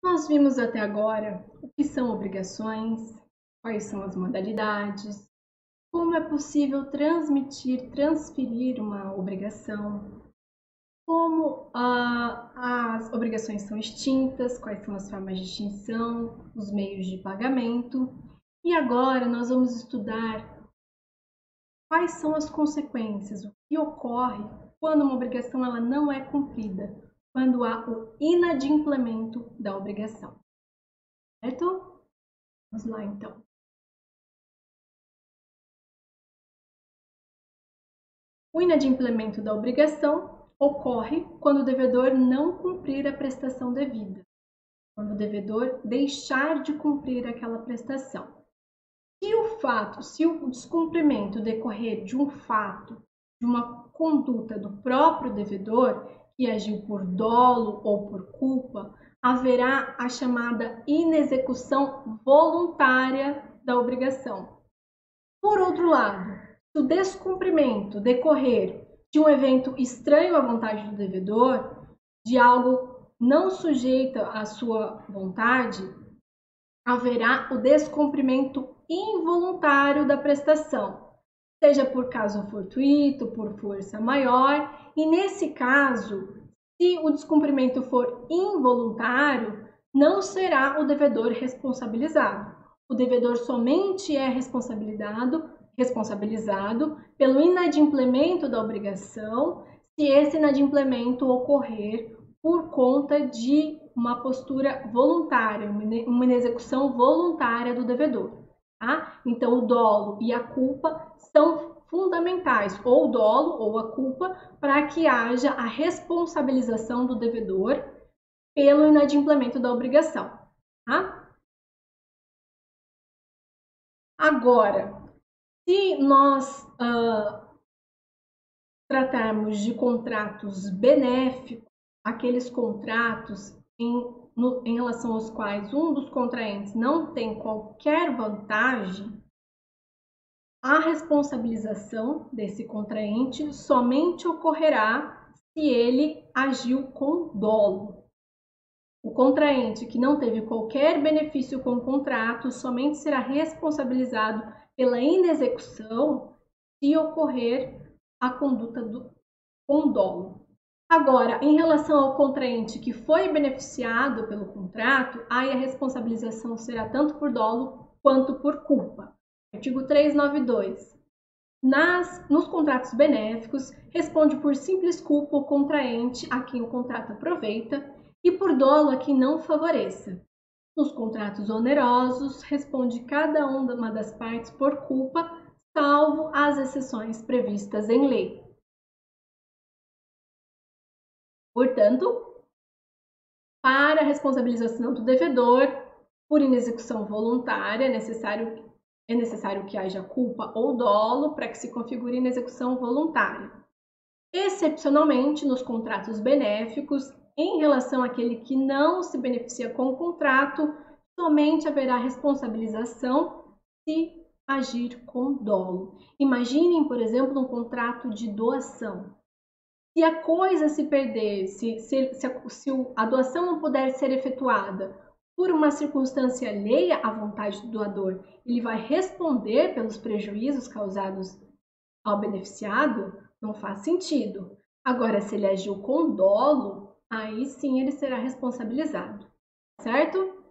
Nós vimos até agora o que são obrigações, quais são as modalidades, como é possível transferir uma obrigação, como as obrigações são extintas, quais são as formas de extinção, os meios de pagamento. E agora nós vamos estudar quais são as consequências, o que ocorre quando uma obrigação ela não é cumprida, quando há o inadimplemento da obrigação. Certo? Vamos lá, então. O inadimplemento da obrigação ocorre quando o devedor não cumprir a prestação devida, quando o devedor deixar de cumprir aquela prestação. Se o descumprimento decorrer de um fato, de uma conduta do próprio devedor, que agiu por dolo ou por culpa, haverá a chamada inexecução voluntária da obrigação. Por outro lado, se o descumprimento decorrer de um evento estranho à vontade do devedor, de algo não sujeito à sua vontade, haverá o descumprimento involuntário da prestação, seja por caso fortuito, por força maior, e nesse caso, se o descumprimento for involuntário, não será o devedor responsabilizado. O devedor somente é responsabilizado pelo inadimplemento da obrigação, se esse inadimplemento ocorrer por conta de uma postura voluntária, uma inexecução voluntária do devedor. Tá? Então, o dolo e a culpa são fundamentais, ou o dolo ou a culpa, para que haja a responsabilização do devedor pelo inadimplemento da obrigação. Tá? Agora, se nós tratarmos de contratos benéficos, aqueles contratos em relação aos quais um dos contraentes não tem qualquer vantagem, a responsabilização desse contraente somente ocorrerá se ele agiu com dolo. O contraente que não teve qualquer benefício com o contrato somente será responsabilizado pela inexecução se ocorrer a conduta com dolo. Agora, em relação ao contraente que foi beneficiado pelo contrato, aí a responsabilização será tanto por dolo quanto por culpa. Artigo 392. Nos contratos benéficos, responde por simples culpa o contraente a quem o contrato aproveita e por dolo a quem não favoreça. Nos contratos onerosos, responde cada uma das partes por culpa, salvo as exceções previstas em lei. Portanto, para a responsabilização do devedor por inexecução voluntária, é necessário que haja culpa ou dolo para que se configure inexecução voluntária. Excepcionalmente, nos contratos benéficos, em relação àquele que não se beneficia com o contrato, somente haverá responsabilização se agir com dolo. Imaginem, por exemplo, um contrato de doação. Se a coisa se perder, se a doação não puder ser efetuada por uma circunstância alheia à vontade do doador, ele vai responder pelos prejuízos causados ao beneficiado? Não faz sentido. Agora, se ele agiu com dolo, aí sim ele será responsabilizado, certo?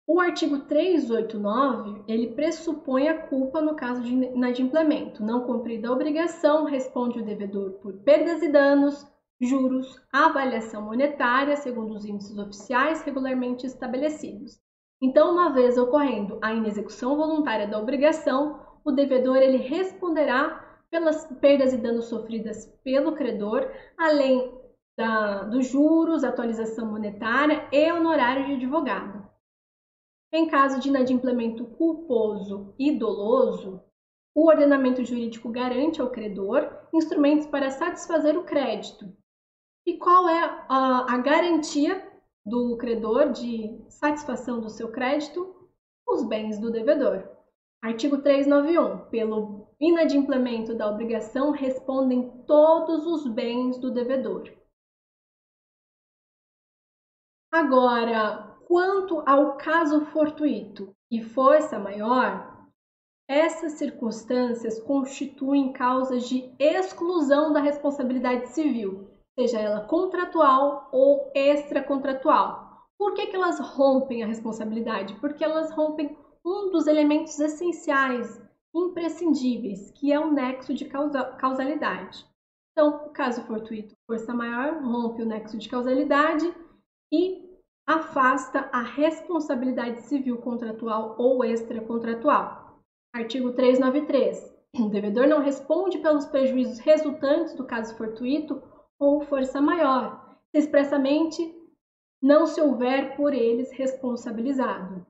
O artigo 389, ele pressupõe a culpa no caso de inadimplemento. Não cumprida a obrigação, responde o devedor por perdas e danos, juros, avaliação monetária, segundo os índices oficiais regularmente estabelecidos. Então, uma vez ocorrendo a inexecução voluntária da obrigação, o devedor ele responderá pelas perdas e danos sofridas pelo credor, além dos juros, atualização monetária e honorário de advogado. Em caso de inadimplemento culposo e doloso, o ordenamento jurídico garante ao credor instrumentos para satisfazer o crédito. E qual é a garantia do credor de satisfação do seu crédito? Os bens do devedor. Artigo 391. Pelo inadimplemento da obrigação respondem todos os bens do devedor. Agora, quanto ao caso fortuito e força maior, essas circunstâncias constituem causas de exclusão da responsabilidade civil, seja ela contratual ou extracontratual. Por que elas rompem a responsabilidade? Porque elas rompem um dos elementos essenciais, imprescindíveis, que é o nexo de causalidade. Então, o caso fortuito, força maior, rompe o nexo de causalidade e afasta a responsabilidade civil contratual ou extracontratual. Artigo 393. O devedor não responde pelos prejuízos resultantes do caso fortuito ou força maior, se expressamente não se houver por eles responsabilizado.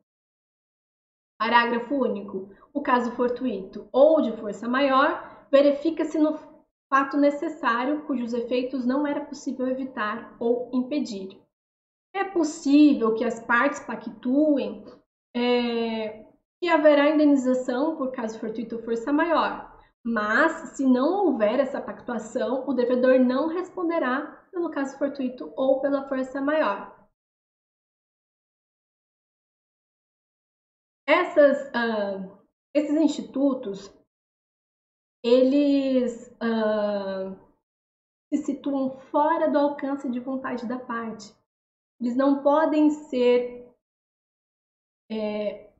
Parágrafo único. O caso fortuito ou de força maior verifica-se no fato necessário cujos efeitos não era possível evitar ou impedir. É possível que as partes pactuem que haverá indenização por caso fortuito ou força maior, mas se não houver essa pactuação, o devedor não responderá pelo caso fortuito ou pela força maior. Esses institutos, eles se situam fora do alcance de vontade da parte. Eles não podem ser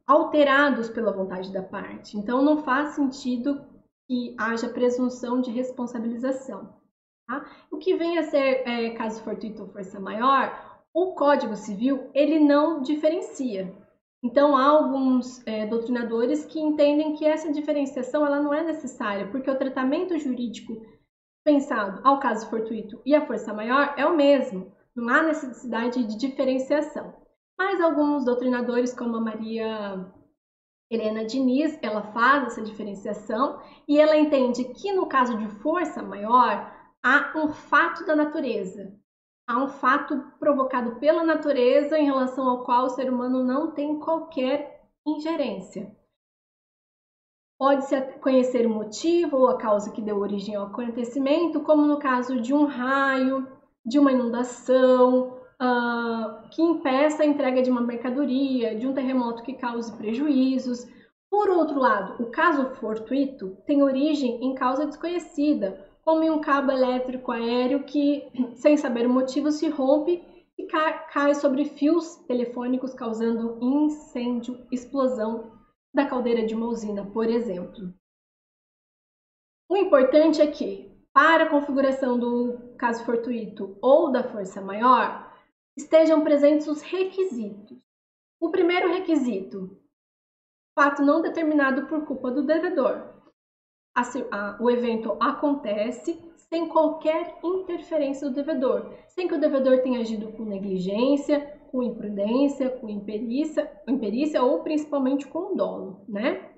alterados pela vontade da parte. Então, não faz sentido que haja presunção de responsabilização. Tá? O que vem a ser caso fortuito ou força maior, o Código Civil ele não diferencia. Então, há alguns doutrinadores que entendem que essa diferenciação ela não é necessária, porque o tratamento jurídico pensado ao caso fortuito e à força maior é o mesmo. Não há necessidade de diferenciação. Mas alguns doutrinadores, como a Maria Helena Diniz, ela faz essa diferenciação e ela entende que no caso de força maior, há um fato da natureza. Há um fato provocado pela natureza em relação ao qual o ser humano não tem qualquer ingerência. Pode-se conhecer o motivo ou a causa que deu origem ao acontecimento, como no caso de um raio, de uma inundação, que impeça a entrega de uma mercadoria, de um terremoto que cause prejuízos. Por outro lado, o caso fortuito tem origem em causa desconhecida, como em um cabo elétrico aéreo que, sem saber o motivo, se rompe e cai sobre fios telefônicos, causando incêndio, explosão da caldeira de uma usina, por exemplo. O importante é que, para a configuração do caso fortuito ou da força maior, estejam presentes os requisitos. O primeiro requisito, fato não determinado por culpa do devedor. O evento acontece sem qualquer interferência do devedor, sem que o devedor tenha agido com negligência, com imprudência, com imperícia ou principalmente com dolo, né?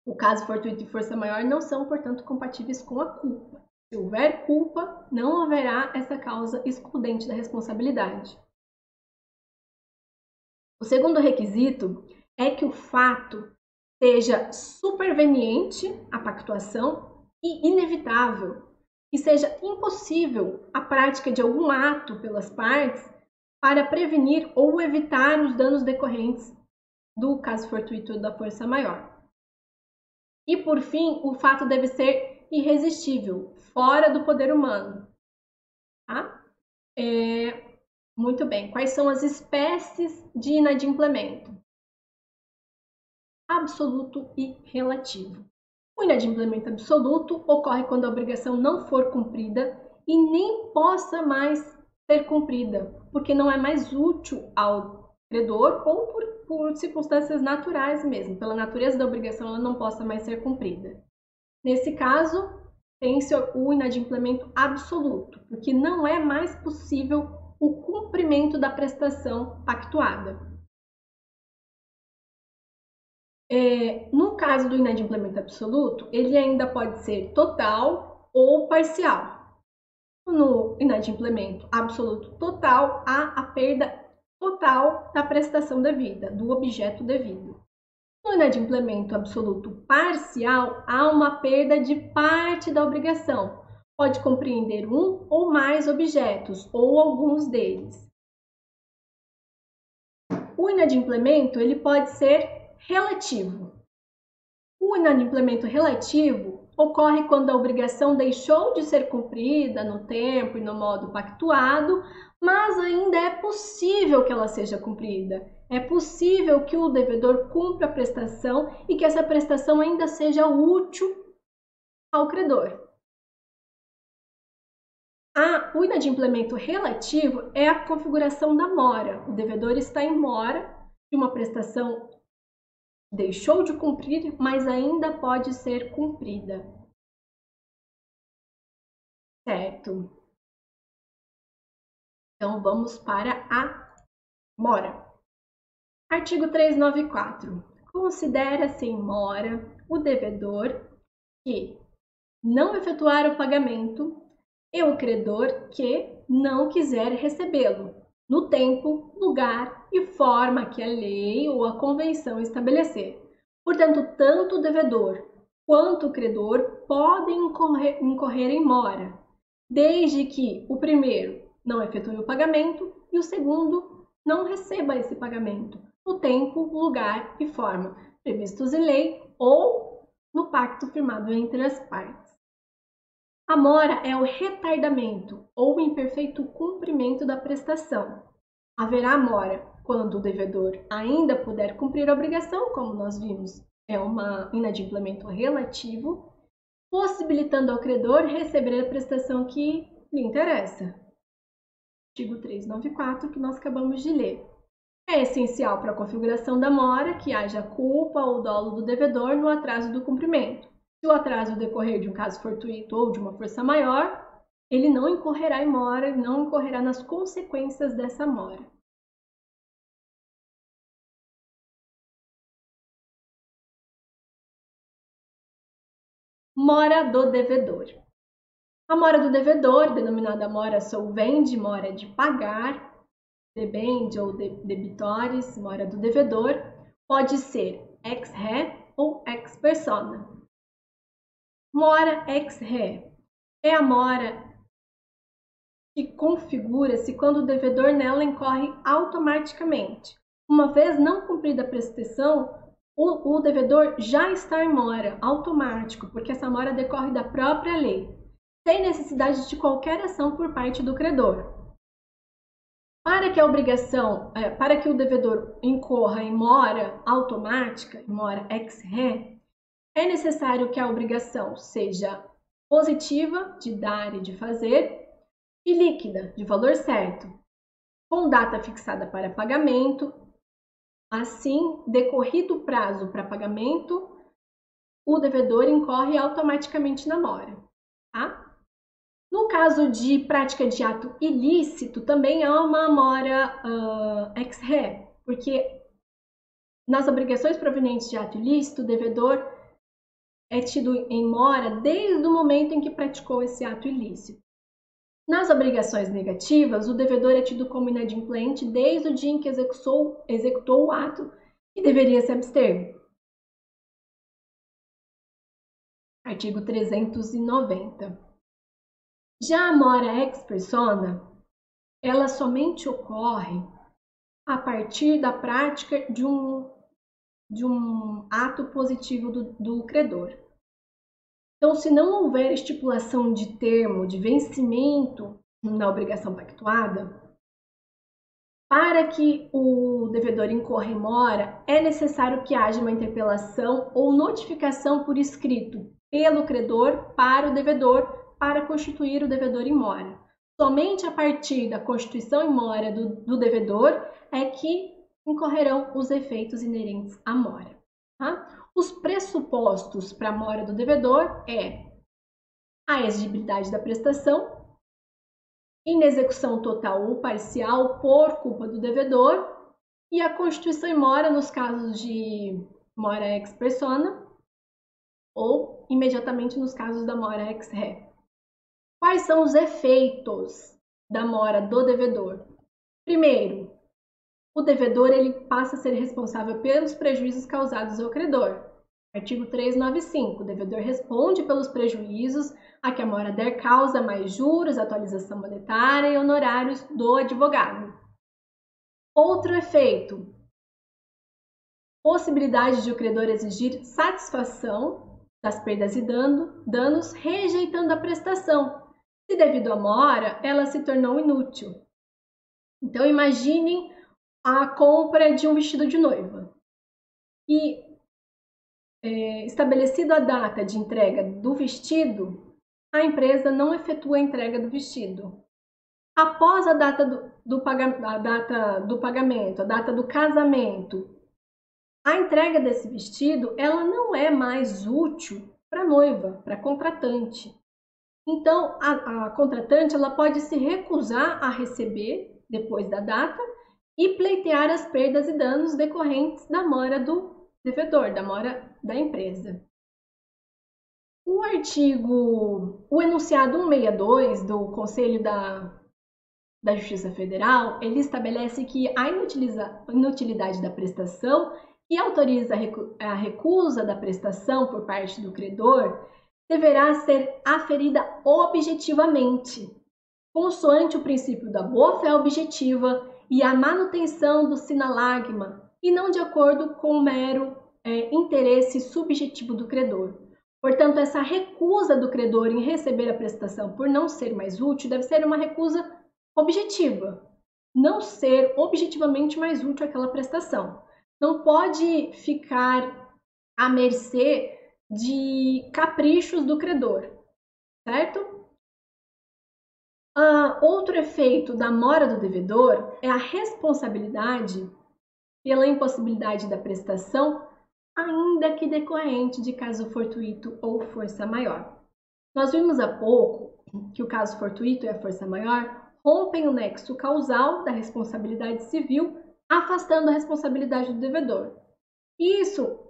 O caso fortuito e força maior não são, portanto, compatíveis com a culpa. Se houver culpa, não haverá essa causa excludente da responsabilidade. O segundo requisito é que o fato seja superveniente à pactuação e inevitável, que seja impossível a prática de algum ato pelas partes para prevenir ou evitar os danos decorrentes do caso fortuito da força maior. E, por fim, o fato deve ser irresistível, fora do poder humano. Tá? Muito bem. Quais são as espécies de inadimplemento? Absoluto e relativo. O inadimplemento absoluto ocorre quando a obrigação não for cumprida e nem possa mais ser cumprida, porque não é mais útil ao credor ou por circunstâncias naturais mesmo. Pela natureza da obrigação, ela não possa mais ser cumprida. Nesse caso, tem-se o inadimplemento absoluto, porque não é mais possível o cumprimento da prestação pactuada. No caso do inadimplemento absoluto, ele ainda pode ser total ou parcial. No inadimplemento absoluto total, há a perda total da prestação devida, do objeto devido. No inadimplemento absoluto parcial, há uma perda de parte da obrigação. Pode compreender um ou mais objetos, ou alguns deles. o inadimplemento ele pode ser relativo. O inadimplemento relativo ocorre quando a obrigação deixou de ser cumprida no tempo e no modo pactuado, mas ainda é possível que ela seja cumprida. É possível que o devedor cumpra a prestação e que essa prestação ainda seja útil ao credor. O inadimplemento relativo é a configuração da mora. O devedor está em mora de uma prestação que deixou de cumprir, mas ainda pode ser cumprida. Certo? Então, vamos para a mora. Artigo 394. Considera-se em mora o devedor que não efetuar o pagamento e o credor que não quiser recebê-lo, no tempo, lugar e forma que a lei ou a convenção estabelecer. Portanto, tanto o devedor quanto o credor podem incorrer em mora, desde que o primeiro não efetue o pagamento e o segundo não receba esse pagamento, no tempo, lugar e forma previstos em lei ou no pacto firmado entre as partes. A mora é o retardamento ou imperfeito cumprimento da prestação. Haverá mora quando o devedor ainda puder cumprir a obrigação, como nós vimos, é um inadimplemento relativo, possibilitando ao credor receber a prestação que lhe interessa. Artigo 394, que nós acabamos de ler. É essencial para a configuração da mora que haja culpa ou dolo do devedor no atraso do cumprimento. Se o atraso decorrer de um caso fortuito ou de uma força maior, ele não incorrerá em mora, não incorrerá nas consequências dessa mora. Mora do devedor. A mora do devedor, denominada mora solvente, mora de pagar, debende ou debitores, mora do devedor, pode ser ex re ou ex persona. Mora ex re é a mora que configura-se quando o devedor nela incorre automaticamente. Uma vez não cumprida a prestação, o devedor já está em mora automático, porque essa mora decorre da própria lei, sem necessidade de qualquer ação por parte do credor. Para que o devedor incorra em mora automática, em mora ex re, é necessário que a obrigação seja positiva, de dar e de fazer, e líquida, de valor certo, com data fixada para pagamento. Assim, decorrido o prazo para pagamento, o devedor incorre automaticamente na mora. Tá? No caso de prática de ato ilícito, também há uma mora ex re, porque nas obrigações provenientes de ato ilícito, o devedor é tido em mora desde o momento em que praticou esse ato ilícito. Nas obrigações negativas, o devedor é tido como inadimplente desde o dia em que executou o ato e deveria se abster. Artigo 390. Já a mora ex persona, ela somente ocorre a partir da prática de um ato positivo do credor. Então, se não houver estipulação de termo de vencimento na obrigação pactuada, para que o devedor incorra em mora, é necessário que haja uma interpelação ou notificação por escrito pelo credor para o devedor para constituir o devedor em mora. Somente a partir da constituição em mora do devedor é que incorrerão os efeitos inerentes à mora. Tá? Os pressupostos para a mora do devedor é a exigibilidade da prestação, inexecução total ou parcial por culpa do devedor e a constituição em mora nos casos de mora ex persona ou imediatamente nos casos da mora ex re. Quais são os efeitos da mora do devedor? Primeiro, o devedor ele passa a ser responsável pelos prejuízos causados ao credor. Artigo 395. O devedor responde pelos prejuízos a que a mora der causa, mais juros, atualização monetária e honorários do advogado. Outro efeito. Possibilidade de o credor exigir satisfação das perdas e danos, rejeitando a prestação, se devido à mora ela se tornou inútil. Então imaginem a compra de um vestido de noiva e estabelecida a data de entrega do vestido, a empresa não efetua a entrega do vestido. Após a data do pagamento, a data do casamento, a entrega desse vestido ela não é mais útil para a noiva, para a contratante. Então, a contratante ela pode se recusar a receber depois da data e pleitear as perdas e danos decorrentes da mora do devedor, da mora da empresa. O enunciado 162 do Conselho da Justiça Federal, ele estabelece que a inutilidade da prestação que autoriza a recusa da prestação por parte do credor deverá ser aferida objetivamente, consoante o princípio da boa-fé objetiva e a manutenção do sinalagma, e não de acordo com o mero interesse subjetivo do credor. Portanto, essa recusa do credor em receber a prestação por não ser mais útil deve ser uma recusa objetiva, não ser objetivamente mais útil aquela prestação. Não pode ficar à mercê de caprichos do credor, certo? Outro efeito da mora do devedor é a responsabilidade pela impossibilidade da prestação, ainda que decorrente de caso fortuito ou força maior. Nós vimos há pouco que o caso fortuito e a força maior rompem o nexo causal da responsabilidade civil, afastando a responsabilidade do devedor. Isso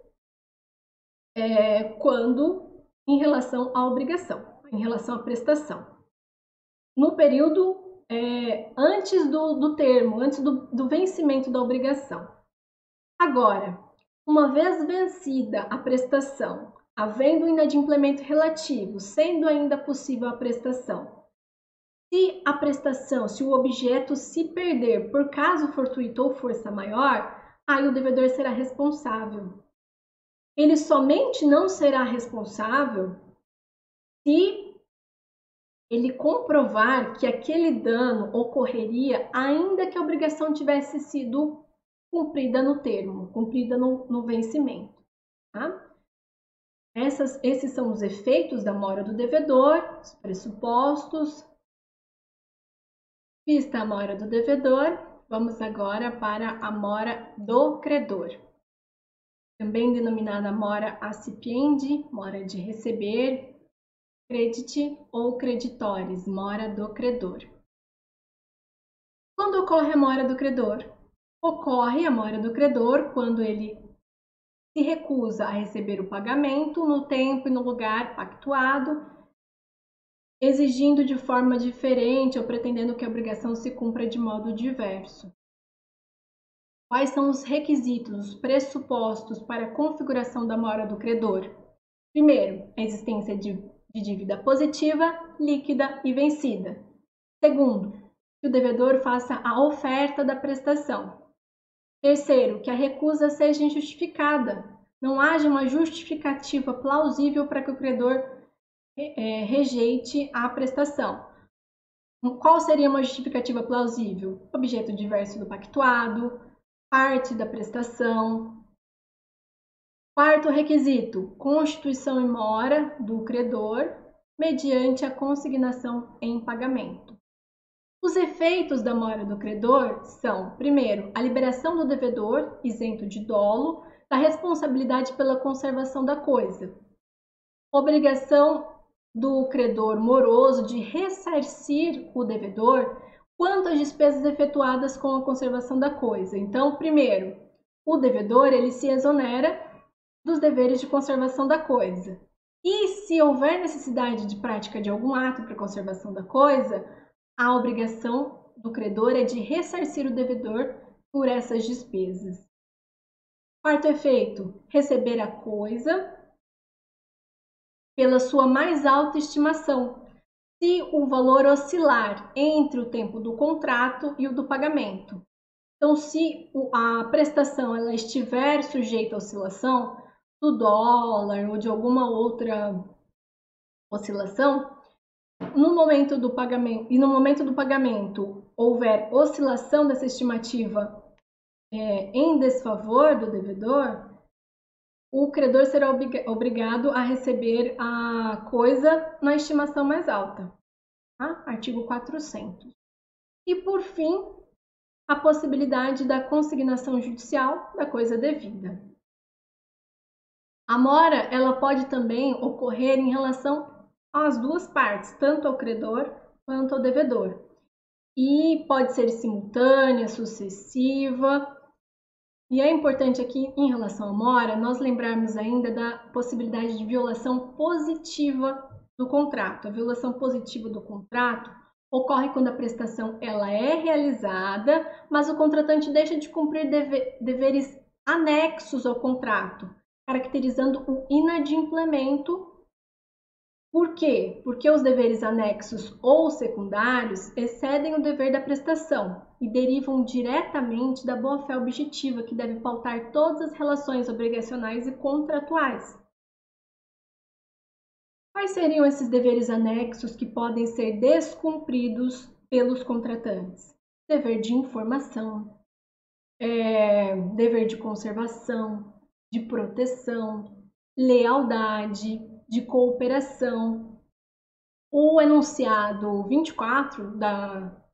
quando em relação à obrigação, em relação à prestação. No período antes do termo, antes do vencimento da obrigação. Agora, uma vez vencida a prestação, havendo inadimplemento relativo, sendo ainda possível a prestação, se o objeto se perder por caso fortuito ou força maior, aí o devedor será responsável. Ele somente não será responsável se ele comprovar que aquele dano ocorreria ainda que a obrigação tivesse sido cumprida no termo, cumprida no vencimento. Tá? Esses são os efeitos da mora do devedor, os pressupostos. Vista a mora do devedor, vamos agora para a mora do credor. Também denominada mora accipiendi, mora de receber, credit ou creditores, mora do credor. Quando ocorre a mora do credor? Ocorre a mora do credor quando ele se recusa a receber o pagamento no tempo e no lugar pactuado, exigindo de forma diferente ou pretendendo que a obrigação se cumpra de modo diverso. Quais são os requisitos, os pressupostos para a configuração da mora do credor? Primeiro, a existência de dívida positiva, líquida e vencida. Segundo, que o devedor faça a oferta da prestação. Terceiro, que a recusa seja injustificada. Não haja uma justificativa plausível para que o credor rejeite a prestação. Qual seria uma justificativa plausível? Objeto diverso do pactuado, parte da prestação. Quarto requisito, constituição em mora do credor mediante a consignação em pagamento. Os efeitos da mora do credor são, primeiro, a liberação do devedor, isento de dolo, da responsabilidade pela conservação da coisa. Obrigação do credor moroso de ressarcir o devedor quanto às despesas efetuadas com a conservação da coisa. Então, primeiro, o devedor ele se exonera dos deveres de conservação da coisa. E se houver necessidade de prática de algum ato para conservação da coisa, a obrigação do credor é de ressarcir o devedor por essas despesas. Quarto efeito, receber a coisa pela sua mais alta estimação, se o valor oscilar entre o tempo do contrato e o do pagamento. Então, se a prestação ela estiver sujeita à oscilação do dólar ou de alguma outra oscilação, no momento do pagamento houver oscilação dessa estimativa em desfavor do devedor, o credor será obrigado a receber a coisa na estimação mais alta. Tá? Artigo 400. E, por fim, a possibilidade da consignação judicial da coisa devida. A mora ela pode também ocorrer em relação às duas partes, tanto ao credor quanto ao devedor. E pode ser simultânea, sucessiva. E é importante aqui, em relação à mora, nós lembrarmos ainda da possibilidade de violação positiva do contrato. A violação positiva do contrato ocorre quando a prestação ela é realizada, mas o contratante deixa de cumprir deveres anexos ao contrato, caracterizando o inadimplemento. Por quê? Porque os deveres anexos ou secundários excedem o dever da prestação e derivam diretamente da boa-fé objetiva, que deve pautar todas as relações obrigacionais e contratuais. Quais seriam esses deveres anexos que podem ser descumpridos pelos contratantes? Dever de informação, dever de conservação, de proteção, lealdade, de cooperação. O enunciado 24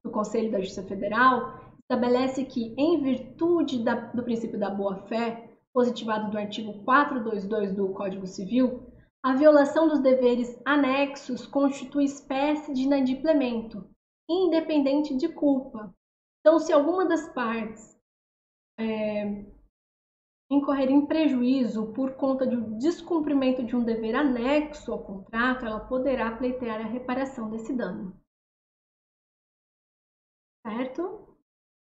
do Conselho da Justiça Federal estabelece que, em virtude do princípio da boa-fé, positivado do artigo 422 do Código Civil, a violação dos deveres anexos constitui espécie de inadimplemento, independente de culpa. Então, se alguma das partes incorrer em prejuízo por conta do descumprimento de um dever anexo ao contrato, ela poderá pleitear a reparação desse dano. Certo?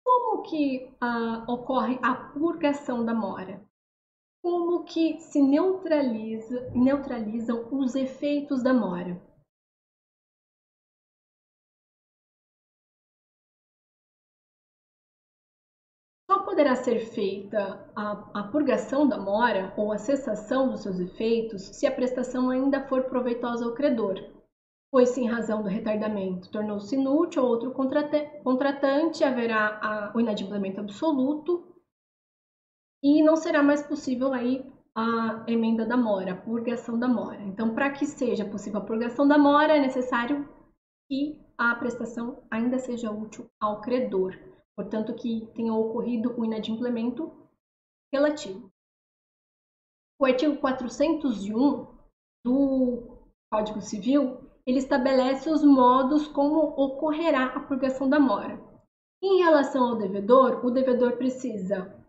Como que ocorre a purgação da mora? Como que se neutralizam os efeitos da mora? Só poderá ser feita a purgação da mora ou a cessação dos seus efeitos se a prestação ainda for proveitosa ao credor, pois se em razão do retardamento tornou-se inútil ou outro contratante, haverá o inadimplemento absoluto e não será mais possível aí a emenda da mora, a purgação da mora. Então, para que seja possível a purgação da mora, é necessário que a prestação ainda seja útil ao credor, portanto, que tenha ocorrido o inadimplemento relativo. O artigo 401 do Código Civil, ele estabelece os modos como ocorrerá a purgação da mora. Em relação ao devedor, o devedor precisa,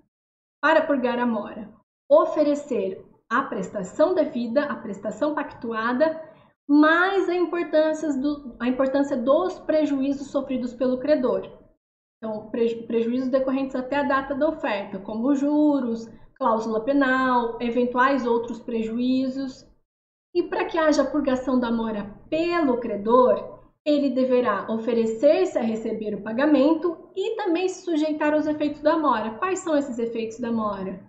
para purgar a mora, oferecer a prestação devida, a prestação pactuada, mais a importância dos prejuízos sofridos pelo credor. Então, prejuízos decorrentes até a data da oferta, como juros, cláusula penal, eventuais outros prejuízos. E para que haja purgação da mora pelo credor, ele deverá oferecer-se a receber o pagamento e também se sujeitar aos efeitos da mora. Quais são esses efeitos da mora?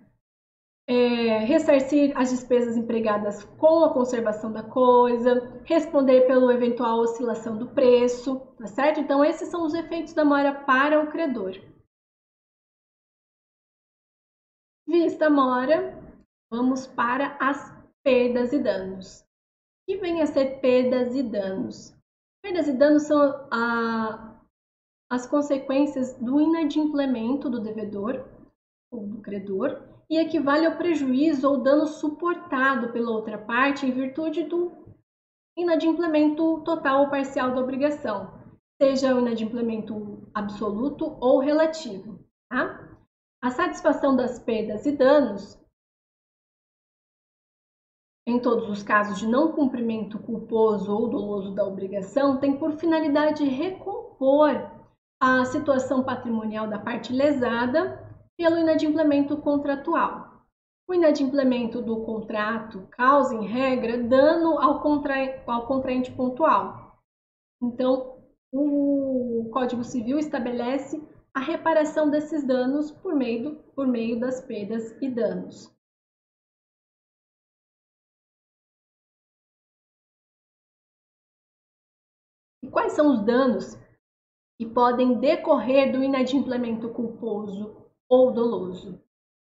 Ressarcir as despesas empregadas com a conservação da coisa, responder pela eventual oscilação do preço, tá certo? Então, esses são os efeitos da mora para o credor. Vista a mora, vamos para as perdas e danos. O que vem a ser perdas e danos? Perdas e danos são as consequências do inadimplemento do devedor ou do credor e equivale ao prejuízo ou dano suportado pela outra parte em virtude do inadimplemento total ou parcial da obrigação, seja o inadimplemento absoluto ou relativo. Tá? A satisfação das perdas e danos, em todos os casos de não cumprimento culposo ou doloso da obrigação, tem por finalidade recompor a situação patrimonial da parte lesada pelo inadimplemento contratual. O inadimplemento do contrato causa, em regra, dano ao contraente pontual. Então, o Código Civil estabelece a reparação desses danos por meio das perdas e danos. E quais são os danos que podem decorrer do inadimplemento culposo ou doloso?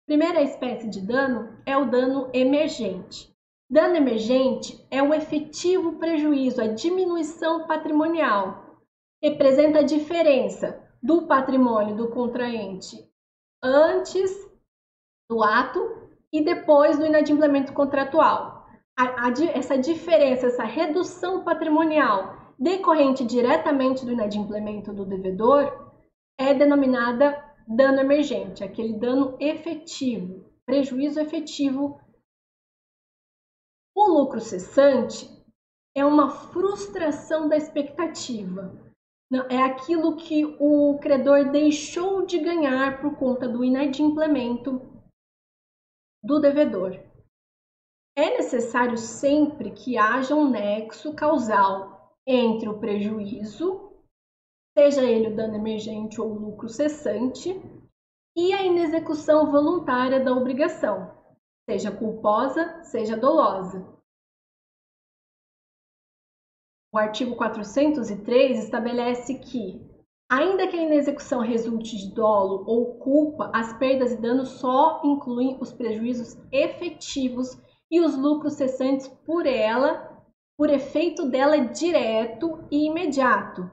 Primeira espécie de dano é o dano emergente. Dano emergente é o efetivo prejuízo, a diminuição patrimonial. Representa a diferença do patrimônio do contraente antes do ato e depois do inadimplemento contratual. Essa diferença, essa redução patrimonial decorrente diretamente do inadimplemento do devedor é denominada dano emergente, aquele dano efetivo, prejuízo efetivo. O lucro cessante é uma frustração da expectativa. É aquilo que o credor deixou de ganhar por conta do inadimplemento do devedor. É necessário sempre que haja um nexo causal entre o prejuízo, seja ele o dano emergente ou o lucro cessante, e a inexecução voluntária da obrigação, seja culposa, seja dolosa. O artigo 403 estabelece que, ainda que a inexecução resulte de dolo ou culpa, as perdas e danos só incluem os prejuízos efetivos e os lucros cessantes por efeito dela direto e imediato,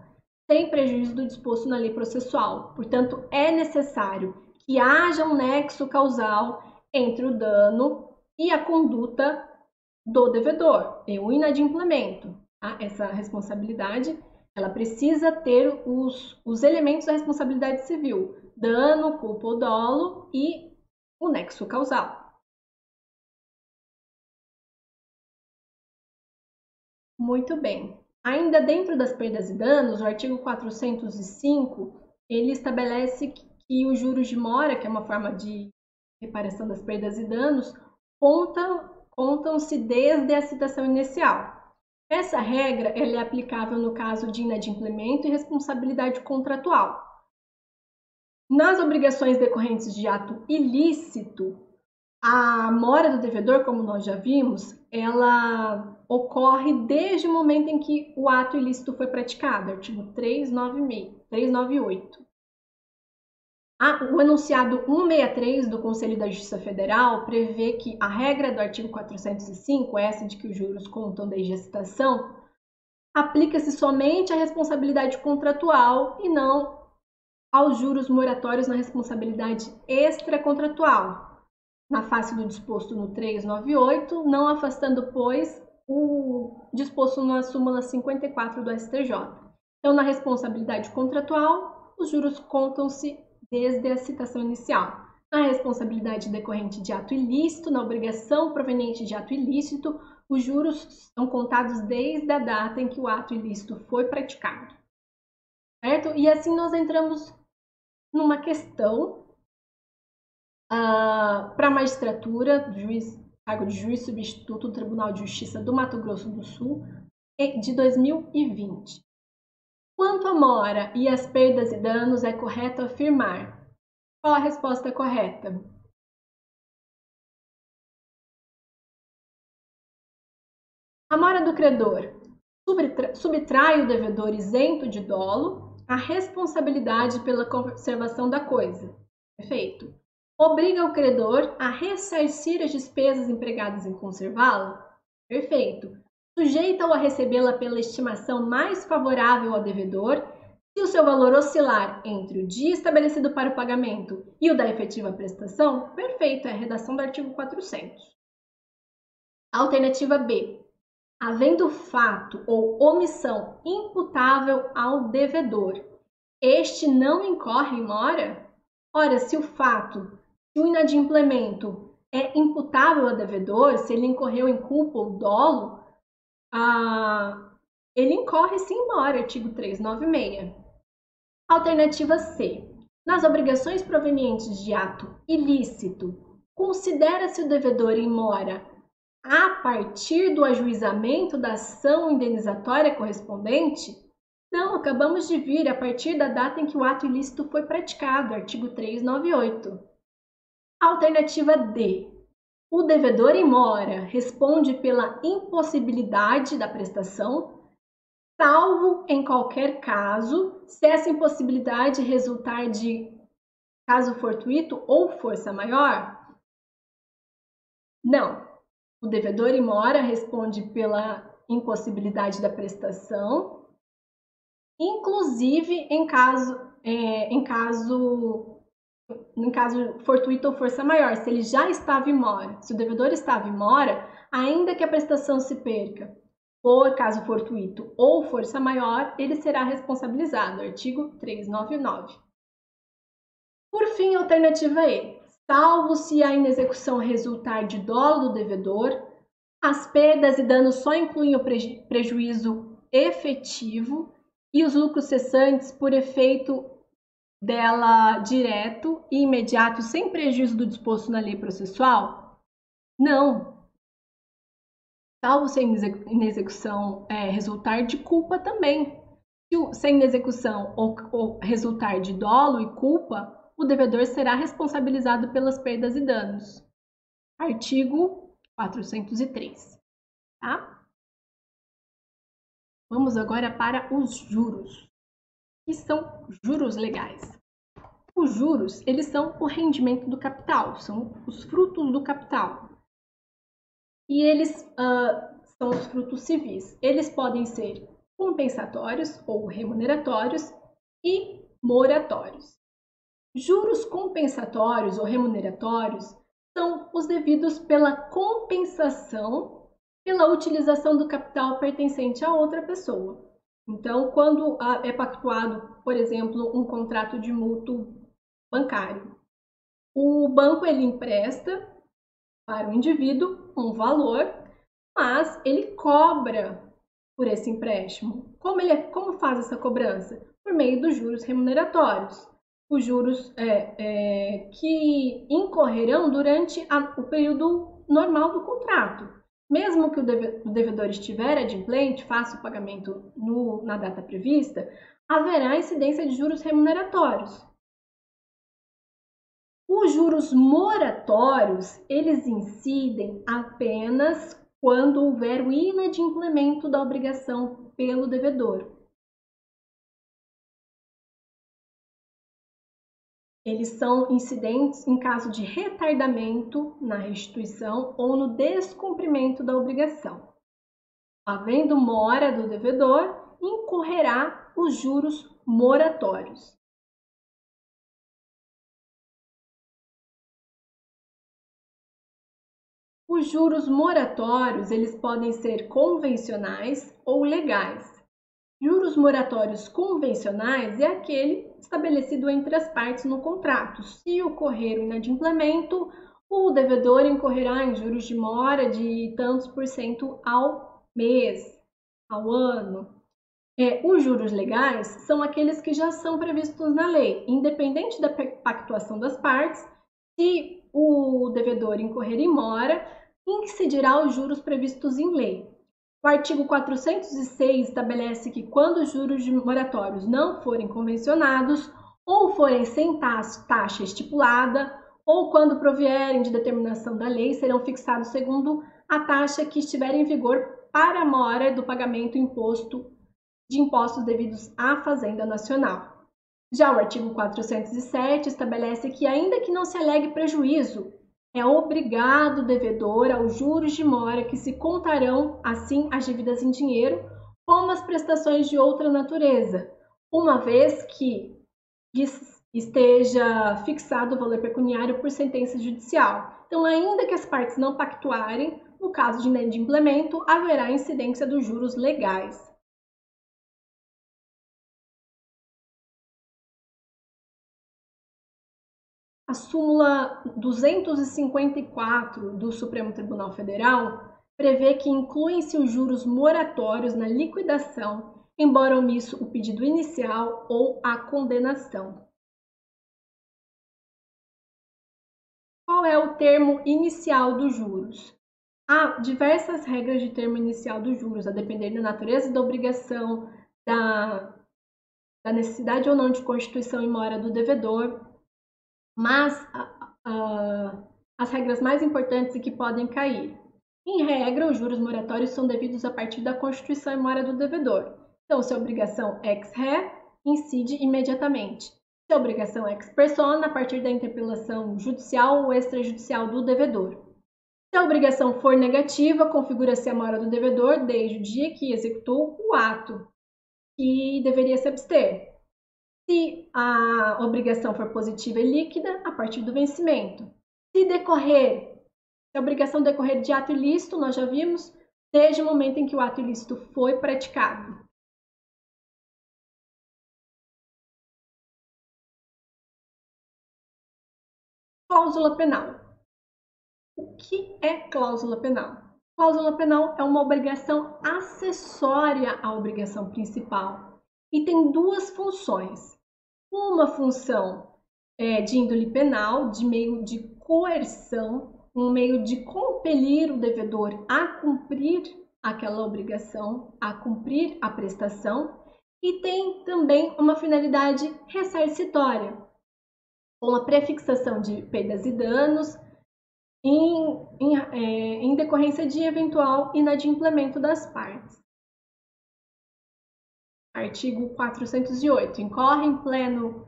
sem prejuízo do disposto na lei processual. Portanto, é necessário que haja um nexo causal entre o dano e a conduta do devedor, e o inadimplemento. Essa responsabilidade, ela precisa ter os elementos da responsabilidade civil: dano, culpa ou dolo e o nexo causal. Muito bem. Ainda dentro das perdas e danos, o artigo 405, ele estabelece que os juros de mora, que é uma forma de reparação das perdas e danos, contam-se desde a citação inicial. Essa regra ela é aplicável no caso de inadimplemento e responsabilidade contratual. Nas obrigações decorrentes de ato ilícito, a mora do devedor, como nós já vimos, ela ocorre desde o momento em que o ato ilícito foi praticado, artigo 398. O enunciado 163 do Conselho da Justiça Federal prevê que a regra do artigo 405, essa de que os juros contam desde a citação, aplica-se somente à responsabilidade contratual e não aos juros moratórios na responsabilidade extracontratual, na face do disposto no 398, não afastando, pois, o disposto na súmula 54 do STJ. Então, na responsabilidade contratual, os juros contam-se desde a citação inicial. Na responsabilidade decorrente de ato ilícito, na obrigação proveniente de ato ilícito, os juros são contados desde a data em que o ato ilícito foi praticado. Certo? E assim nós entramos numa questão para a magistratura, cargo de juiz substituto do Tribunal de Justiça do Mato Grosso do Sul, de 2020. Quanto à mora e as perdas e danos, é correto afirmar. Qual a resposta correta? A mora do credor subtrai o devedor isento de dolo a responsabilidade pela conservação da coisa. Perfeito. Obriga o credor a ressarcir as despesas empregadas em conservá-la. Perfeito. Sujeita-o a recebê-la pela estimação mais favorável ao devedor, se o seu valor oscilar entre o dia estabelecido para o pagamento e o da efetiva prestação. Perfeito, é a redação do artigo 400. Alternativa B. Havendo fato ou omissão imputável ao devedor, este não incorre em mora? Ora, se o inadimplemento é imputável ao devedor, se ele incorreu em culpa ou dolo, ele incorre sim em mora, artigo 396. Alternativa C. Nas obrigações provenientes de ato ilícito, considera-se o devedor em mora a partir do ajuizamento da ação indenizatória correspondente? Não, acabamos de vir a partir da data em que o ato ilícito foi praticado, artigo 398. Alternativa D. O devedor em mora responde pela impossibilidade da prestação, salvo em qualquer caso, se essa impossibilidade resultar de caso fortuito ou força maior? Não. O devedor em mora responde pela impossibilidade da prestação, inclusive em caso fortuito ou força maior, se ele já estava em mora. Se o devedor estava em mora, ainda que a prestação se perca por caso fortuito ou força maior, ele será responsabilizado. Artigo 399. Por fim, alternativa E. Salvo se a inexecução resultar de dolo do devedor, as perdas e danos só incluem o prejuízo efetivo e os lucros cessantes por efeito dela direto e imediato, sem prejuízo do disposto na lei processual? Não. Salvo se a inexecução resultar de culpa também. Se a inexecução ou resultar de dolo e culpa, o devedor será responsabilizado pelas perdas e danos. Artigo 403. Tá? Vamos agora para os juros, que são juros legais. Os juros, eles são o rendimento do capital, são os frutos do capital. E eles são os frutos civis. Eles podem ser compensatórios ou remuneratórios e moratórios. Juros compensatórios ou remuneratórios são os devidos pela compensação pela utilização do capital pertencente a outra pessoa. Então, quando é pactuado, por exemplo, um contrato de mútuo bancário, o banco ele empresta para o indivíduo um valor, mas ele cobra por esse empréstimo. Como faz essa cobrança? Por meio dos juros remuneratórios. Os juros que incorrerão durante o período normal do contrato. Mesmo que o devedor estiver adimplente, faça o pagamento na data prevista, haverá incidência de juros remuneratórios. Os juros moratórios, eles incidem apenas quando houver o inadimplemento da obrigação pelo devedor. Eles são incidentes em caso de retardamento na restituição ou no descumprimento da obrigação. Havendo mora do devedor, incorrerá os juros moratórios. Os juros moratórios, eles podem ser convencionais ou legais. Juros moratórios convencionais é aquele estabelecido entre as partes no contrato. Se ocorrer o inadimplemento, o devedor incorrerá em juros de mora de tantos por cento ao mês, ao ano. Os juros legais são aqueles que já são previstos na lei, independente da pactuação das partes. Se o devedor incorrer em mora, incidirá os juros previstos em lei. O artigo 406 estabelece que quando os juros moratórios não forem convencionados ou forem sem taxa estipulada, ou quando provierem de determinação da lei, serão fixados segundo a taxa que estiver em vigor para a mora do pagamento de impostos devidos à Fazenda Nacional. Já o artigo 407 estabelece que, ainda que não se alegue prejuízo, é obrigado o devedor aos juros de mora que se contarão, assim, as dívidas em dinheiro, como as prestações de outra natureza, uma vez que esteja fixado o valor pecuniário por sentença judicial. Então, ainda que as partes não pactuarem, no caso de inadimplemento, haverá incidência dos juros legais. A súmula 254 do Supremo Tribunal Federal prevê que incluem-se os juros moratórios na liquidação, embora omisso o pedido inicial ou a condenação. Qual é o termo inicial dos juros? Há diversas regras de termo inicial dos juros, a depender da natureza da obrigação, da da necessidade ou não de constituição em mora do devedor, mas as regras mais importantes e que podem cair. Em regra, os juros moratórios são devidos a partir da constituição em mora do devedor. Então, se a obrigação ex re, incide imediatamente. Se a obrigação ex persona, a partir da interpelação judicial ou extrajudicial do devedor. Se a obrigação for negativa, configura-se a mora do devedor desde o dia que executou o ato que deveria se abster. Se a obrigação for positiva e líquida, a partir do vencimento. Se a obrigação decorrer de ato ilícito, nós já vimos, desde o momento em que o ato ilícito foi praticado. Cláusula penal. O que é cláusula penal? Cláusula penal é uma obrigação acessória à obrigação principal e tem duas funções. Uma função de índole penal, de meio de coerção, um meio de compelir o devedor a cumprir aquela obrigação, a cumprir a prestação, e tem também uma finalidade ressarcitória, com a prefixação de perdas e danos em decorrência de eventual inadimplemento das partes. Artigo 408. Incorre em pleno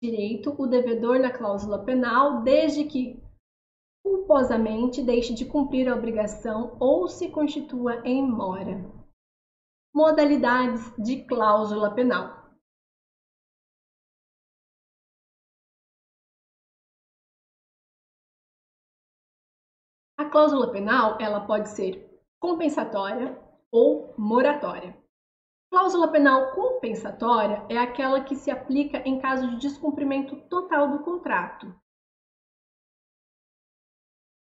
direito o devedor na cláusula penal, desde que culposamente deixe de cumprir a obrigação ou se constitua em mora. Modalidades de cláusula penal. A cláusula penal, ela pode ser compensatória ou moratória. Cláusula penal compensatória é aquela que se aplica em caso de descumprimento total do contrato.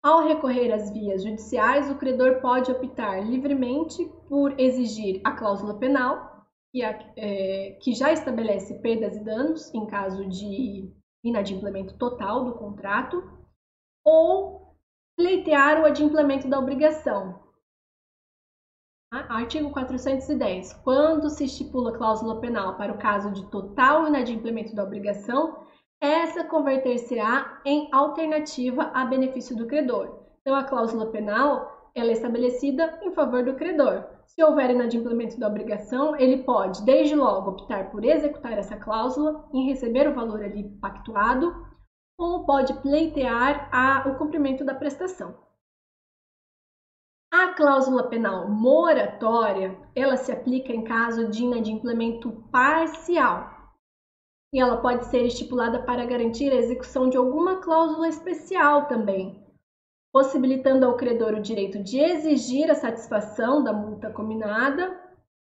Ao recorrer às vias judiciais, o credor pode optar livremente por exigir a cláusula penal, que já estabelece perdas e danos em caso de inadimplemento total do contrato, ou pleitear o adimplemento da obrigação. Artigo 410. Quando se estipula cláusula penal para o caso de total inadimplemento da obrigação, essa converter-se-á em alternativa a benefício do credor. Então, a cláusula penal ela é estabelecida em favor do credor. Se houver inadimplemento da obrigação, ele pode, desde logo, optar por executar essa cláusula em receber o valor ali pactuado, ou pode pleitear o cumprimento da prestação. A cláusula penal moratória, ela se aplica em caso de inadimplemento parcial e ela pode ser estipulada para garantir a execução de alguma cláusula especial também, possibilitando ao credor o direito de exigir a satisfação da multa combinada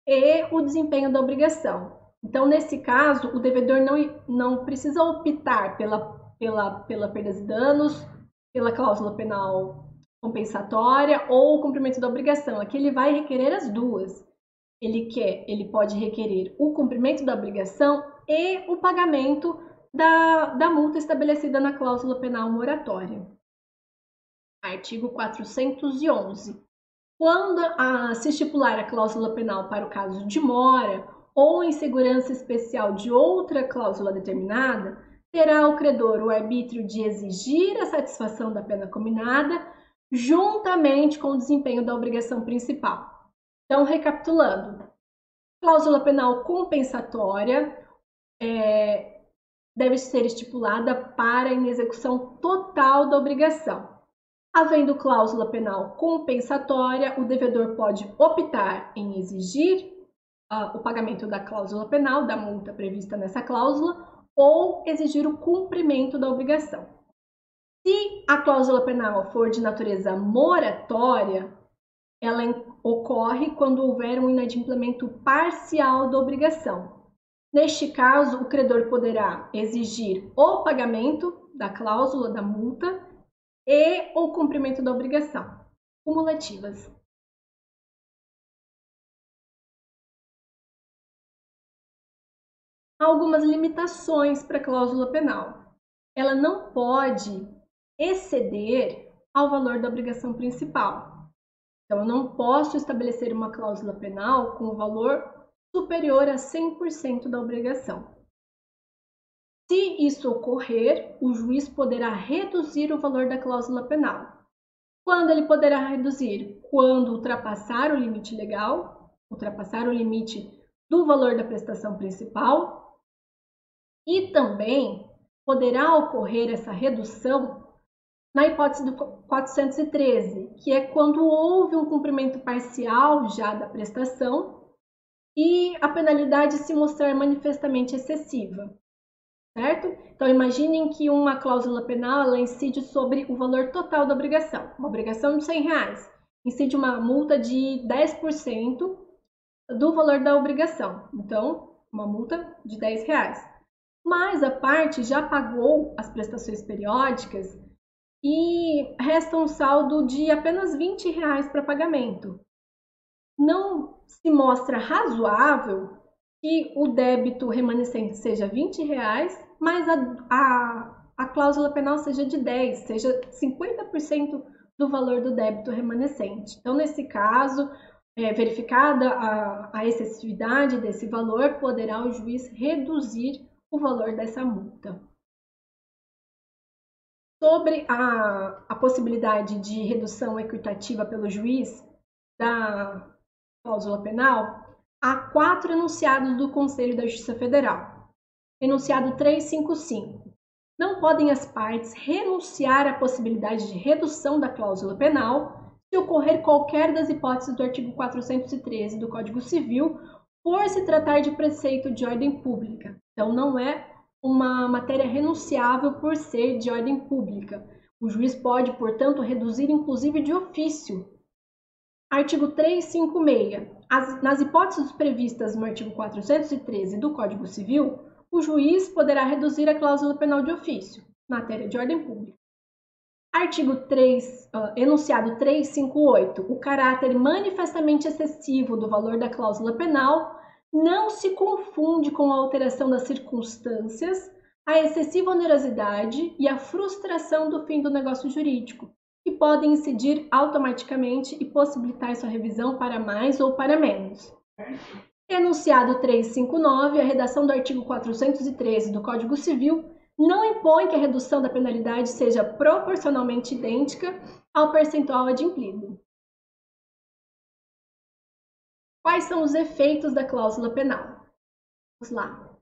e o desempenho da obrigação. Então, nesse caso, o devedor não precisa optar pela perdas e danos, pela cláusula penal compensatória ou o cumprimento da obrigação. Aqui ele vai requerer as duas. Ele pode requerer o cumprimento da obrigação e o pagamento da multa estabelecida na cláusula penal moratória. Artigo 411. Quando se estipular a cláusula penal para o caso de mora ou insegurança especial de outra cláusula determinada, terá o credor o arbítrio de exigir a satisfação da pena combinada juntamente com o desempenho da obrigação principal. Então, recapitulando, cláusula penal compensatória deve ser estipulada para a inexecução total da obrigação. Havendo cláusula penal compensatória, o devedor pode optar em exigir o pagamento da cláusula penal, da multa prevista nessa cláusula, ou exigir o cumprimento da obrigação. Se a cláusula penal for de natureza moratória, ela ocorre quando houver um inadimplemento parcial da obrigação. Neste caso, o credor poderá exigir o pagamento da cláusula da multa e o cumprimento da obrigação, cumulativas. Há algumas limitações para a cláusula penal. Ela não pode exceder ao valor da obrigação principal. Então, eu não posso estabelecer uma cláusula penal com o valor superior a 100% da obrigação. Se isso ocorrer, o juiz poderá reduzir o valor da cláusula penal. Quando ele poderá reduzir? Quando ultrapassar o limite legal, ultrapassar o limite do valor da prestação principal, e também poderá ocorrer essa redução na hipótese do 413, que é quando houve um cumprimento parcial já da prestação e a penalidade se mostrar manifestamente excessiva, certo? Então, imaginem que uma cláusula penal ela incide sobre o valor total da obrigação. Uma obrigação de R$100 incide uma multa de 10% do valor da obrigação. Então, uma multa de R$10. Mas a parte já pagou as prestações periódicas e resta um saldo de apenas R$20 para pagamento. Não se mostra razoável que o débito remanescente seja R$20, mas a cláusula penal seja de 10, seja 50% do valor do débito remanescente. Então, nesse caso, verificada a excessividade desse valor, poderá o juiz reduzir o valor dessa multa. Sobre a possibilidade de redução equitativa pelo juiz da cláusula penal, há 4 enunciados do Conselho da Justiça Federal. Enunciado 355. Não podem as partes renunciar à possibilidade de redução da cláusula penal se ocorrer qualquer das hipóteses do artigo 413 do Código Civil, por se tratar de preceito de ordem pública. Então, não é uma matéria renunciável por ser de ordem pública. O juiz pode, portanto, reduzir inclusive de ofício. Artigo 356. Nas hipóteses previstas no artigo 413 do Código Civil, o juiz poderá reduzir a cláusula penal de ofício, matéria de ordem pública. Artigo 3, enunciado 358. O caráter manifestamente excessivo do valor da cláusula penal não se confunde com a alteração das circunstâncias, a excessiva onerosidade e a frustração do fim do negócio jurídico, que podem incidir automaticamente e possibilitar sua revisão para mais ou para menos. Enunciado 359, a redação do artigo 413 do Código Civil não impõe que a redução da penalidade seja proporcionalmente idêntica ao percentual adimplido. Quais são os efeitos da cláusula penal? Vamos lá.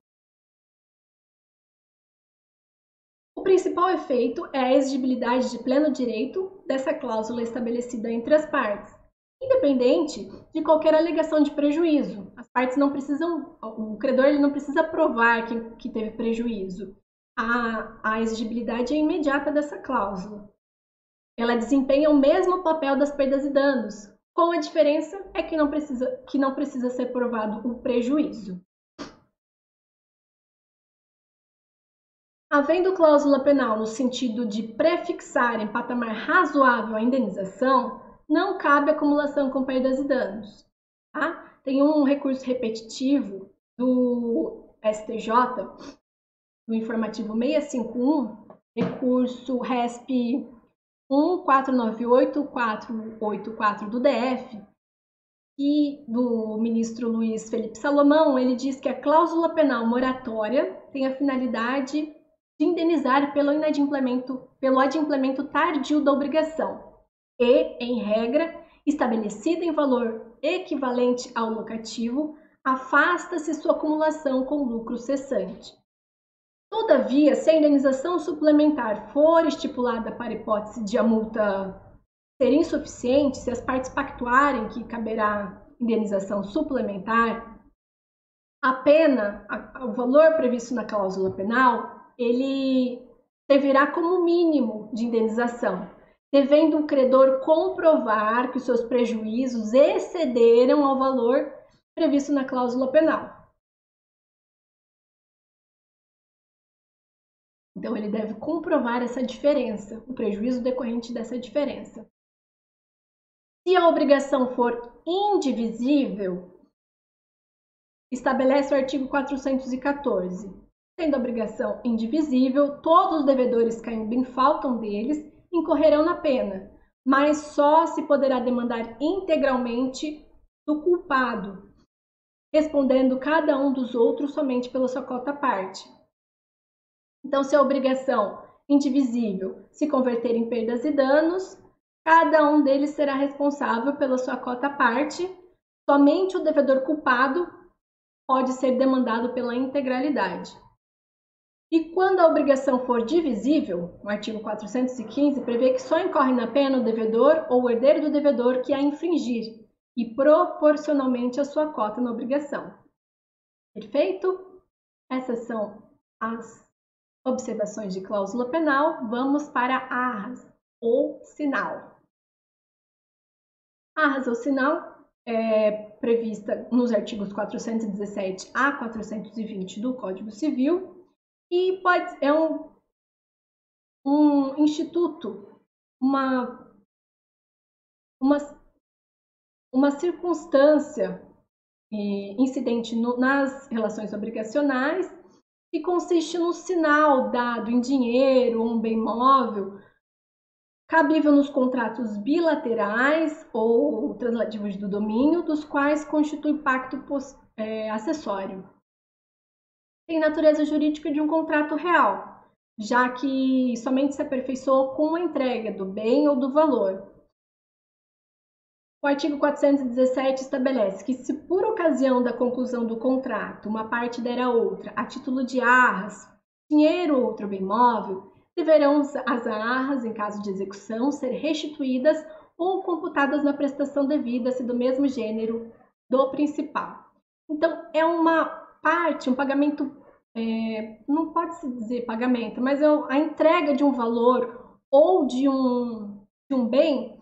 O principal efeito é a exigibilidade de pleno direito dessa cláusula estabelecida entre as partes, independente de qualquer alegação de prejuízo. As partes não precisam, o credor ele não precisa provar que teve prejuízo. A exigibilidade é imediata dessa cláusula. Ela desempenha o mesmo papel das perdas e danos, com a diferença é que não precisa ser provado o prejuízo. Havendo cláusula penal no sentido de prefixar em patamar razoável a indenização, não cabe acumulação com perdas e danos. Tá? Tem um recurso repetitivo do STJ, no informativo 651, recurso RESP 1498484 do DF, e do ministro Luiz Felipe Salomão, ele diz que a cláusula penal moratória tem a finalidade de indenizar pelo adimplemento tardio da obrigação e, em regra, estabelecida em valor equivalente ao locativo, afasta-se sua acumulação com lucro cessante. Todavia, se a indenização suplementar for estipulada para a hipótese de a multa ser insuficiente, se as partes pactuarem que caberá indenização suplementar, a pena, o valor previsto na cláusula penal, ele servirá como mínimo de indenização, devendo o credor comprovar que os seus prejuízos excederam ao valor previsto na cláusula penal. Então, ele deve comprovar essa diferença, o prejuízo decorrente dessa diferença. Se a obrigação for indivisível, estabelece o artigo 414. Sendo a obrigação indivisível, todos os devedores caindo em falta deles incorrerão na pena, mas só se poderá demandar integralmente do culpado respondendo cada um dos outros somente pela sua cota parte. Então, se a obrigação indivisível se converter em perdas e danos, cada um deles será responsável pela sua cota parte. Somente o devedor culpado pode ser demandado pela integralidade. E quando a obrigação for divisível, o artigo 415 prevê que só incorre na pena o devedor ou o herdeiro do devedor que a infringir e proporcionalmente a sua cota na obrigação. Perfeito? Essas são as observações de cláusula penal. Vamos para arras ou sinal. Arras ou sinal é prevista nos artigos 417 a 420 do Código Civil e é um instituto, uma circunstância incidente nas relações obrigacionais que consiste no sinal dado em dinheiro ou um bem móvel, cabível nos contratos bilaterais ou translativos do domínio, dos quais constitui pacto acessório. Tem natureza jurídica de um contrato real, já que somente se aperfeiçoou com a entrega do bem ou do valor. O artigo 417 estabelece que, se por ocasião da conclusão do contrato uma parte der à outra, a título de arras, dinheiro ou outro bem móvel, deverão as arras, em caso de execução, ser restituídas ou computadas na prestação devida, se do mesmo gênero do principal. Então, é uma parte, um pagamento, não pode se dizer pagamento, mas é a entrega de um valor ou de um bem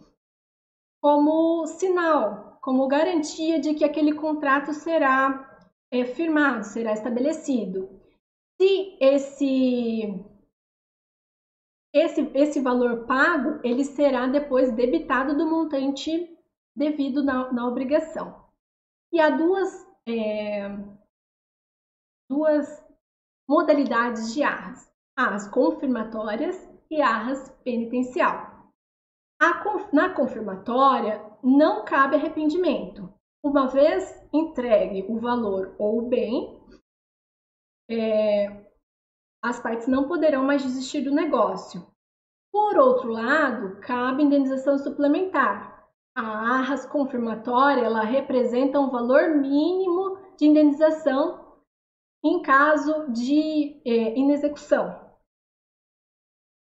como sinal, como garantia de que aquele contrato será firmado, será estabelecido. Se esse valor pago, ele será depois debitado do montante devido na obrigação. E há duas modalidades de arras: arras confirmatórias e arras penitencial. Na confirmatória, não cabe arrependimento. Uma vez entregue o valor ou o bem, as partes não poderão mais desistir do negócio. Por outro lado, cabe indenização suplementar. A arras confirmatória, ela representa um valor mínimo de indenização em caso de inexecução.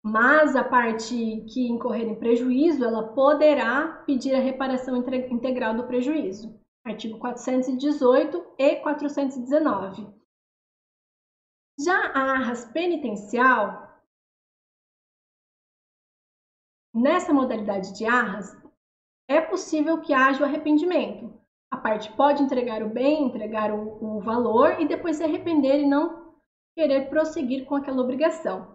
Mas a parte que incorrer em prejuízo, ela poderá pedir a reparação integral do prejuízo. Artigo 418 e 419. Já a arras penitencial, nessa modalidade de arras, é possível que haja o arrependimento. A parte pode entregar o bem, entregar o valor e depois se arrepender e não querer prosseguir com aquela obrigação.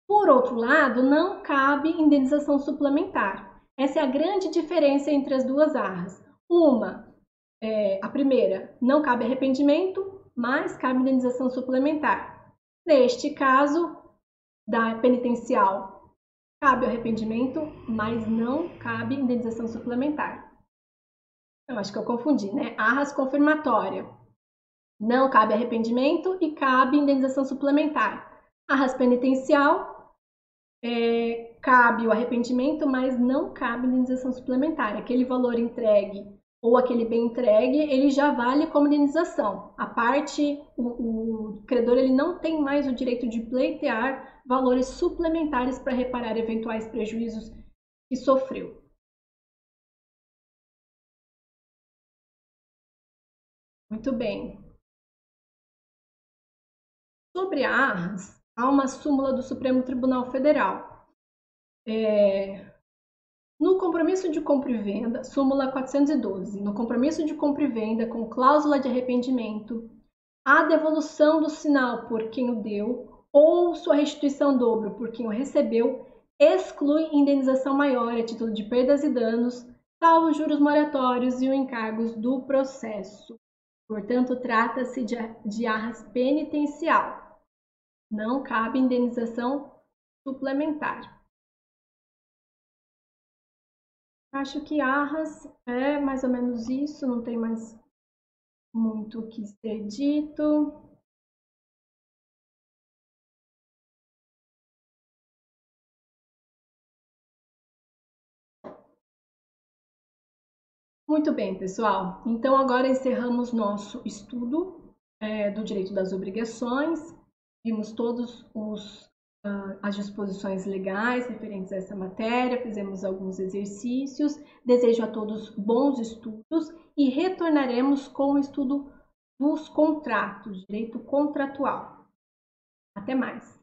Por outro lado, não cabe indenização suplementar. Essa é a grande diferença entre as duas arras. A primeira, não cabe arrependimento, mas cabe indenização suplementar. Neste caso, da penitencial, cabe arrependimento, mas não cabe indenização suplementar. Eu acho que eu confundi, né? Arras confirmatória, não cabe arrependimento e cabe indenização suplementar. Arras penitencial, cabe o arrependimento, mas não cabe indenização suplementar. Aquele valor entregue ou aquele bem entregue, ele já vale como indenização. A parte, o credor, ele não tem mais o direito de pleitear valores suplementares para reparar eventuais prejuízos que sofreu. Muito bem. Sobre a arras, há uma súmula do Supremo Tribunal Federal. No compromisso de compra e venda, súmula 412, no compromisso de compra e venda com cláusula de arrependimento, a devolução do sinal por quem o deu ou sua restituição dobro por quem o recebeu exclui indenização maior a título de perdas e danos, salvo juros moratórios e os encargos do processo. Portanto, trata-se de arras penitencial. Não cabe indenização suplementar. Acho que arras é mais ou menos isso, não tem mais Muito que ser dito. Muito bem, pessoal. Então, agora encerramos nosso estudo do direito das obrigações. Vimos todos as disposições legais referentes a essa matéria, fizemos alguns exercícios. Desejo a todos bons estudos e retornaremos com o estudo dos contratos, direito contratual. Até mais!